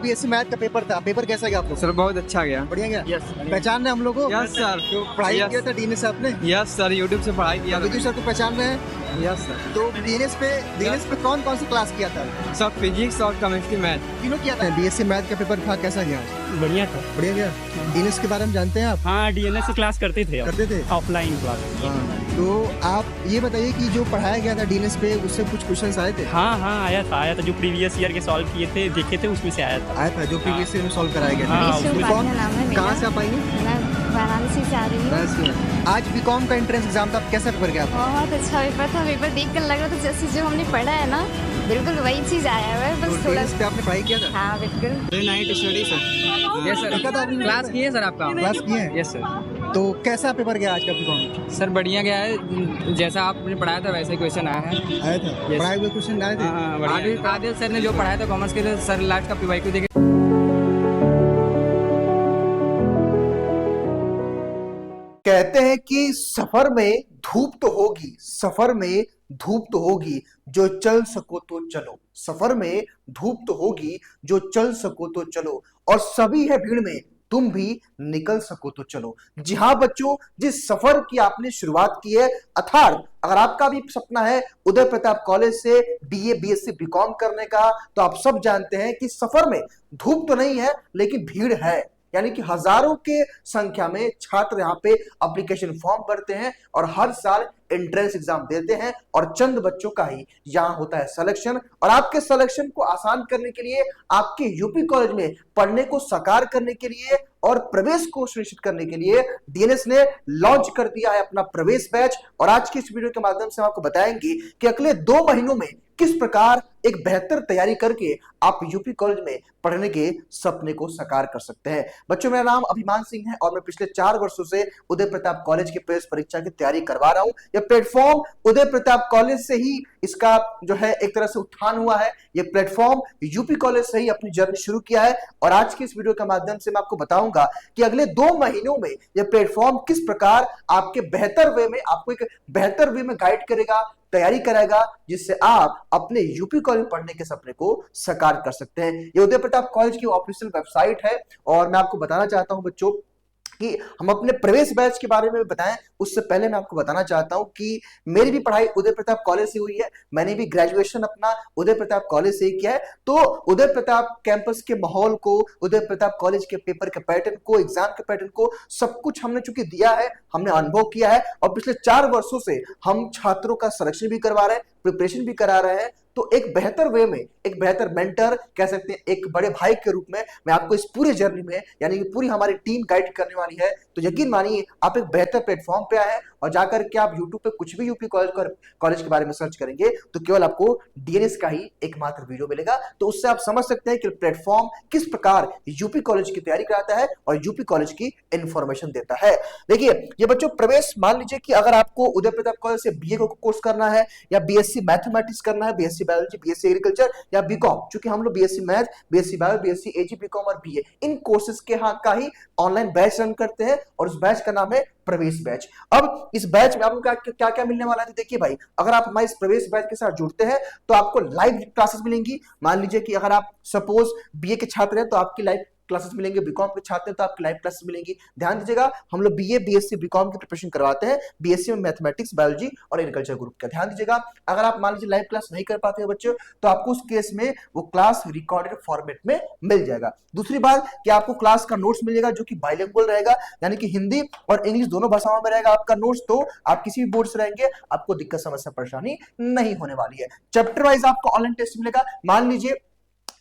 BSc math का paper था, paper कैसा गया आपको? सर बहुत अच्छा गया। बढ़िया गया। यस पहचान रहे हम लोग को? Yes sir. तो पढ़ाई किया था डीएनएस से आपने? यस सर, यूट्यूब से पढ़ाई किया विद्युत सर को पहचान रहे हैं? Yes sir. तो डीएनएस पे कौन कौन सी क्लास किया था? सब फिजिक्स और केमिस्ट्री मैथ तीनों किया था। बीएससी मैथ का पेपर था, कैसा गया? बढ़िया था। बढ़िया गया। डीएनएस के बारे में जानते हैं आप? हाँ, डीएनएस की क्लास करते थे ऑफलाइन क्लास। तो आप ये बताइए कि जो पढ़ाया गया था डीएनएस पे उससे कुछ क्वेश्चंस आए थे? हाँ आया था जो प्रीवियस ईयर के सॉल्व किए थे देखे थे उसमें से आया था जो प्रीवियस ईयर में सॉल्व कराया गया था। हाँ, कहाँ से आप आएंगे? मैं वाराणसी से आ रही हूँ। आज बीकॉम का एंट्रेंस एग्जाम था, कैसा पेपर गया आपका? बहुत अच्छा पेपर था। पेपर देख कर लग रहा था जैसे जो हमने पढ़ा है ना बिल्कुल वही चीज आया है, बस थोड़ा। इस पे आपने पढ़ाई किया था? हाँ बिल्कुल। Night study sir. Yes sir, class किए सर आपका? क्लास किए हैं? Yes sir. तो कैसा पेपर गया आज का बीकॉम? सर बढ़िया गया है, जैसा आपने पढ़ाया था वैसे क्वेश्चन आया है। आया था? पढ़ाए हुए क्वेश्चन आए थे? आदिल सर ने जो पढ़ाया था कॉमर्स के लिए, सर लास्ट का पीवाईक्यू देखे। कहते हैं कि सफर में धूप तो होगी, सफर में धूप तो होगी, जो चल सको तो चलो। सफर में धूप तो होगी, जो चल सको तो चलो, और सभी है भीड़ में, तुम भी निकल सको तो चलो। जी हाँ बच्चों, जिस सफर की आपने शुरुआत की है, अर्थात अगर आपका भी सपना है उदय प्रताप कॉलेज से बीए बीएससी बीकॉम करने का, तो आप सब जानते हैं कि सफर में धूप तो नहीं है लेकिन भीड़ है। यानी कि हजारों के संख्या में छात्र यहाँ पे एप्लीकेशन फॉर्म भरते हैं और हर साल एंट्रेंस एग्जाम देते हैं, और चंद बच्चों का ही यहाँ होता है सिलेक्शन। और आपके सिलेक्शन को आसान करने के लिए, आपके यूपी कॉलेज में पढ़ने को साकार करने के लिए और प्रवेश को सुनिश्चित करने के लिए डीएनएस ने लॉन्च कर दिया है अपना प्रवेश बैच। और आज की इस वीडियो के माध्यम से हम आपको बताएंगे कि अगले 2 महीनों में किस प्रकार एक बेहतर तैयारी करके आप यूपी कॉलेज में पढ़ने के सपने को साकार कर सकते हैं। बच्चों, मेरा नाम अभिमान सिंह है और मैं पिछले 4 वर्षों से उदय प्रताप कॉलेज के प्रवेश परीक्षा की तैयारी करवा रहा हूं। यह प्लेटफॉर्म उदय प्रताप कॉलेज से ही इसका जो है एक तरह से उत्थान हुआ है। यह प्लेटफॉर्म यूपी कॉलेज से ही अपनी जर्नी शुरू किया है, और आज की इस वीडियो के माध्यम से मैं आपको बताऊंगा कि अगले 2 महीनों में यह प्लेटफॉर्म किस प्रकार आपके बेहतर वे में, आपको एक बेहतर वे में गाइड करेगा, तैयारी कराएगा, जिससे आप अपने यूपी कॉलेज में पढ़ने के सपने को साकार कर सकते हैं। ये उदय प्रताप कॉलेज की ऑफिशियल वेबसाइट है, और मैं आपको बताना चाहता हूं बच्चों कि हम अपने प्रवेश बैच के बारे में बताएं, उससे पहले मैं आपको बताना चाहता हूं कि मेरी भी पढ़ाई उदय प्रताप कॉलेज से हुई है। मैंने भी ग्रेजुएशन अपना उदय प्रताप कॉलेज से ही किया है। तो उदय प्रताप कैंपस के माहौल को, उदय प्रताप कॉलेज के पेपर के पैटर्न को, एग्जाम के पैटर्न को, सब कुछ हमने चूंकि दिया है, हमने अनुभव किया है, और पिछले 4 वर्षों से हम छात्रों का सिलेक्शन भी करवा रहे हैं, प्रिपरेशन भी करा रहे हैं। तो एक बेहतर वे में, एक बेहतर मेंटर कह सकते हैं, एक बड़े भाई के रूप में मैं आपको इस पूरे जर्नी में, यानी कि पूरी हमारी टीम गाइड करने वाली है। तो यकीन मानिए आप एक बेहतर प्लेटफॉर्म पे आए हैं, और जाकर के आप YouTube पे कुछ भी यूपी कॉलेज के बारे में सर्च करेंगे तो केवल आपको डीएनएस का ही एकमात्र वीडियो मिलेगा। तो उससे आप समझ सकते हैं कि प्लेटफॉर्म किस प्रकार यूपी कॉलेज की तैयारी कराता है और यूपी कॉलेज की इंफॉर्मेशन देता है। देखिए ये बच्चों, प्रवेश मान लीजिए कि अगर आपको उदय प्रताप कॉलेज से बीए को कोर्स करना है, या बीएससी मैथमेटिक्स करना है, बीएससी बायोलॉजी, बीएससी एग्रीकल्चर, या बीकॉम, क्योंकि हम लोग BSc math, BSc bio, BSc AG, BCom और बीए, इन कोर्सेज के का ही ऑनलाइन बैच रन करते हैं, और उस बैच का नाम है प्रवेश बैच। अब इस बैच में आपको क्या क्या मिलने वाला है? देखिए भाई, अगर आप हमारे इस प्रवेश बैच के साथ जुड़ते हैं तो आपको लाइव क्लासेस मिलेंगी। मान लीजिए कि अगर आप सपोज बीए के छात्र हैं तो आपकी लाइव क्लासेस मिलेंगे, बीकॉम के छात्र हैं तो आपकी लाइव क्लासेस मिलेंगी। ध्यान दीजिएगा, हम लोग बीए बीएससी बीकॉम की प्रिपरेशन करवाते हैं, बीएससी में मैथमेटिक्स, बायोलॉजी और एग्रीकल्चर ग्रुप का। ध्यान दीजिएगा, अगर आप मान लीजिए लाइव क्लास नहीं कर पाते हैं बच्चों, तो आपको उस केस में वो क्लास रिकॉर्डेड फॉर्मेट में मिल जाएगा। दूसरी बात कि आपको क्लास का नोट्स मिलेगा जो कि बाइलिंगुअल रहेगा, यानी कि हिंदी और इंग्लिश दोनों भाषाओं में रहेगा आपका नोट्स। तो आप किसी भी बोर्ड से रहेंगे, आपको दिक्कत, समस्या, परेशानी नहीं होने वाली है। चैप्टर वाइज आपको ऑनलाइन टेस्ट मिलेगा। मान लीजिए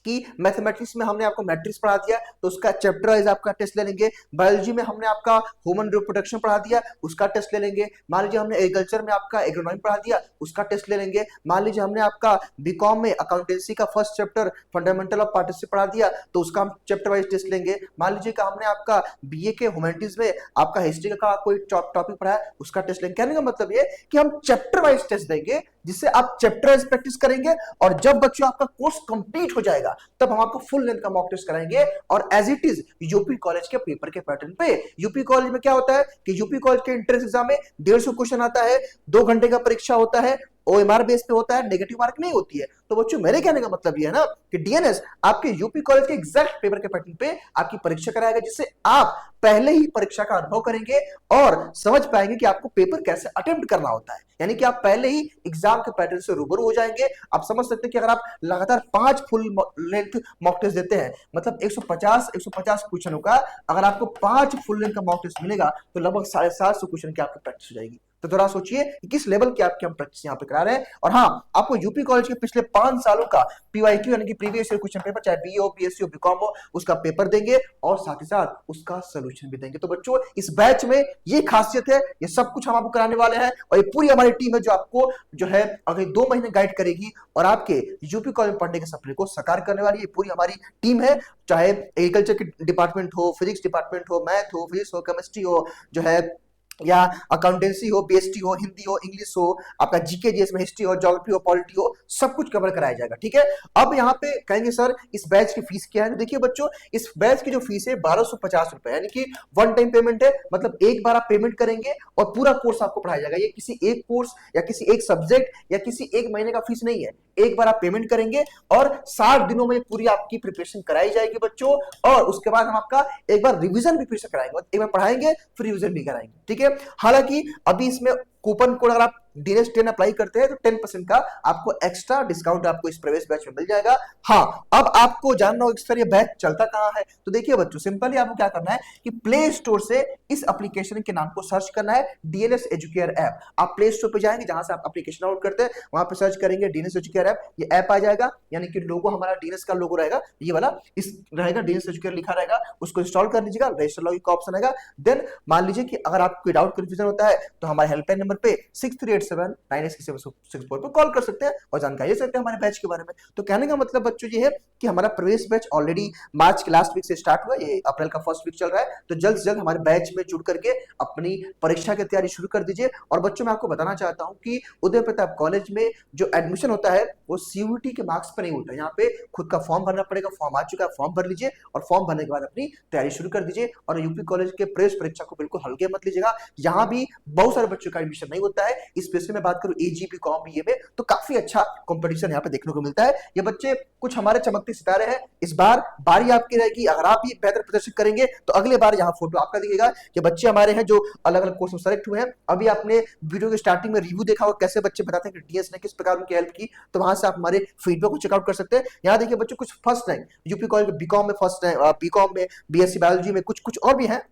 कि मैथमेटिक्स में हमने आपको मैट्रिक्स पढ़ा दिया तो उसका चैप्टर वाइज आपका टेस्ट ले लेंगे। बायोलॉजी में हमने आपका ह्यूमन रिप्रोडक्शन पढ़ा दिया, उसका टेस्ट ले लेंगे। मान लीजिए हमने एग्रीकल्चर में आपका एग्रोनॉमी पढ़ा दिया, उसका टेस्ट ले लेंगे। मान लीजिए हमने आपका बीकॉम में अकाउंटेंसी का first chapter fundamental of partnership पढ़ा दिया, तो उसका हम चैप्टर वाइज टेस्ट लेंगे। मान लीजिए कि हमने आपका बीए के ह्यूमैनिटीज में आपका हिस्ट्री का कोई टॉपिक पढ़ा है, उसका टेस्ट लेंगे। कहने का मतलब ये कि हम चैप्टर वाइज टेस्ट देंगे, जिससे आप चैप्टर वाइज प्रैक्टिस करेंगे, और जब बच्चों आपका कोर्स कंप्लीट हो जाएगा तब हम आपको फुल लेंथ का मॉक टेस्ट कराएंगे। और as it is UP college के पेपर के पैटर्न पे। यूपी कॉलेज में क्या होता है कि यूपी कॉलेज के एंट्रेंस एग्जाम में 150 क्वेश्चन आता है, 2 घंटे का परीक्षा होता है, OMR बेस पे होता है, नेगेटिव मार्क नहीं होती है। तो बच्चों मेरे कहने का मतलब ये है ना कि डीएनएस आपके यूपी कॉलेज के एग्जैक्ट पेपर के पैटर्न पे आपकी परीक्षा कराएगा, जिससे आप पहले ही परीक्षा का अनुभव करेंगे और समझ पाएंगे कि आपको पेपर कैसे अटेम्प्ट करना होता है। यानी कि आप पहले ही एग्जाम के पैटर्न से रूबरू हो जाएंगे। आप समझ सकते हैं कि अगर आप लगातार 5 फुल लेंथ मॉक टेस्ट देते हैं, मतलब 150 क्वेश्चनों का अगर आपको 5 फुल लेंथ का मॉक टेस्ट मिलेगा तो लगभग 750 क्वेश्चन की आपकी प्रैक्टिस हो जाएगी। तो जरा सोचिए कि किस लेवल की आपकी हम प्रैक्टिस यहाँ पे करा रहे हैं। और हाँ, आपको यूपी कॉलेज के पिछले 5 सालों का PYQ यानी कि प्रीवियस ईयर क्वेश्चन पेपर, चाहे BE हो, BSc हो, BCom हो, उसका पेपर देंगे और साथ ही साथ उसका सोल्यूशन भी देंगे। तो बच्चों इस बैच में ये खासियत है, ये सब कुछ हम आपको कराने वाले हैं और ये पूरी हमारी टीम है जो आपको जो है अगले 2 महीने गाइड करेगी और आपके यूपी कॉलेज में पढ़ने के सपने को साकार करने वाली ये पूरी हमारी टीम है। चाहे एग्रीकल्चर के डिपार्टमेंट हो, फिजिक्स डिपार्टमेंट हो, मैथ हो, फिजिक्स हो, केमिस्ट्री हो, जो है या अकाउंटेंसी हो, BST हो, हिंदी हो, इंग्लिश हो, आपका जीके जीएस में हिस्ट्री हो, ज्योग्राफी हो, पॉलिटी हो, सब कुछ कवर कराया जाएगा। ठीक है, अब यहाँ पे कहेंगे सर इस बैच की फीस क्या है। तो देखिए बच्चों, इस बैच की जो फीस है 1250 रुपए, यानी कि वन टाइम पेमेंट है, मतलब एक बार आप पेमेंट करेंगे और पूरा कोर्स आपको पढ़ाया जाएगा। ये किसी एक कोर्स या किसी एक सब्जेक्ट या किसी एक महीने का फीस नहीं है, एक बार आप पेमेंट करेंगे और 60 दिनों में पूरी आपकी प्रिपरेशन कराई जाएगी बच्चों। और उसके बाद हम आपका एक बार रिवीजन भी फिर से कराएंगे, एक बार पढ़ाएंगे फिर रिवीजन भी कराएंगे। ठीक है, हालांकि अभी इसमें कूपन कोड अगर आप DNS 10 अप्लाई करते हैं तो 10% का आपको एक्स्ट्रा डिस्काउंट आपको इस प्रवेश बैच में मिल जाएगा। हाँ, अब आपको जानना होगा सर ये बैच चलता कहां है। तो देखिए बच्चों, सिंपली आपको क्या करना है कि प्ले स्टोर से इस एप्लीकेशन के नाम को सर्च करना है, DNS एजुकेयर ऐप। आप प्ले स्टोर पे जाएंगे, जहां से आप एप्लीकेशन डाउनलोड करते हैं वहां पे सर्च करेंगे DNS एजुकेयर ऐप, ये ऐप आ जाएगा। यानी कि लोगो हमारा DNS का लोगो रहेगा, ये वाला इस रहेगा, DNS एजुकेयर लिखा रहेगा, उसको इंस्टॉल कर लीजिएगा। रजिस्टर लॉगिन का ऑप्शन आएगा। देन मान लीजिए कि अगर आपको डाउट कंफ्यूजन होता है तो हमारे हेल्पलाइन नंबर पे 6387966764 पर कॉल कर सकते हैं और जानकारी ले सकते हैं हमारे बैच के बारे में। तो कहने का मतलब बच्चों ये है कि हमारा प्रवेश बैच ऑलरेडी मार्च के लास्ट वीक से स्टार्ट हुआ, ये अप्रैल का फर्स्ट वीक चल रहा है। तो जल्द से जल्द हमारे बैच में जुड़ करके अपनी परीक्षा की तैयारी शुरू कर दीजिए। और बच्चों मैं आपको बताना चाहता हूं कि उदय प्रताप कॉलेज में जो एडमिशन होता है वो CUET के मार्क्स पर नहीं होता है। यहाँ पे खुद का फॉर्म भरना पड़ेगा, फॉर्म आ चुका है, फॉर्म भर लीजिए और फॉर्म भरने के बाद अपनी तैयारी शुरू कर दीजिए। और यूपी कॉलेज के प्रवेश परीक्षा को बिल्कुल हल्के मत लीजिएगा, यहाँ भी बहुत सारे बच्चों का एडमिशन नहीं होता है। स्पेशली मैं बात करूं AG BCom BA में तो काफी अच्छा कंपटीशन यहाँ पे देखने को मिलता है। ये बच्चे कुछ हमारे चमकते सितारे हैं, इस बार बारी आपकी रहेगी। अगर आप भी बेहतर प्रदर्शन करेंगे तो अगले बार यहाँ फोटो आपका दिखेगा। ये बच्चे हमारे हैं जो अलग अलग कोर्स में सेलेक्ट हुए हैं। अभी आपने वीडियो के स्टार्टिंग में रिव्यू देखा होगा, कैसे बच्चे बताते हैं कि डीएस ने किस प्रकार उनकी हेल्प की, तो वहां से आप हमारे फीडबैक को चेकआउट कर सकते हैं। यहाँ देखिए बच्चों, कुछ फर्स्ट रैंक यूपी कॉलेज में BCom में फर्स्ट रैंक, BCom में BSc बायोलॉजी में कुछ और भी है,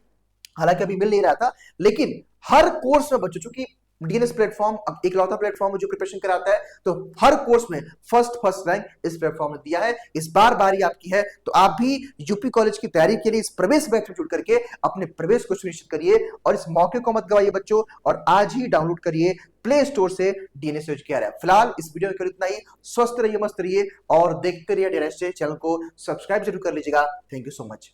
हालांकि अभी मिल नहीं रहा था। लेकिन हर कोर्स में बच्चों, चूंकि DNS प्लेटफॉर्म एक लौता प्लेटफॉर्म है जो प्रिपरेशन कराता है, तो हर कोर्स में फर्स्ट रैंक इस प्लेटफॉर्म ने दिया है। इस बार बारी आपकी है, तो आप भी यूपी कॉलेज की तैयारी के लिए इस प्रवेश बैच में जुड़ करके अपने प्रवेश को सुनिश्चित करिए और इस मौके को मत गवाइए बच्चों। और आज ही डाउनलोड करिए प्ले स्टोर से DNS एजुकेयर ऐप। फिलहाल इस वीडियो में इतना ही। स्वस्थ रहिए, मस्त रहिए और देखते रहिए DNS चैनल को सब्सक्राइब जरूर कर लीजिएगा। Thank you so much.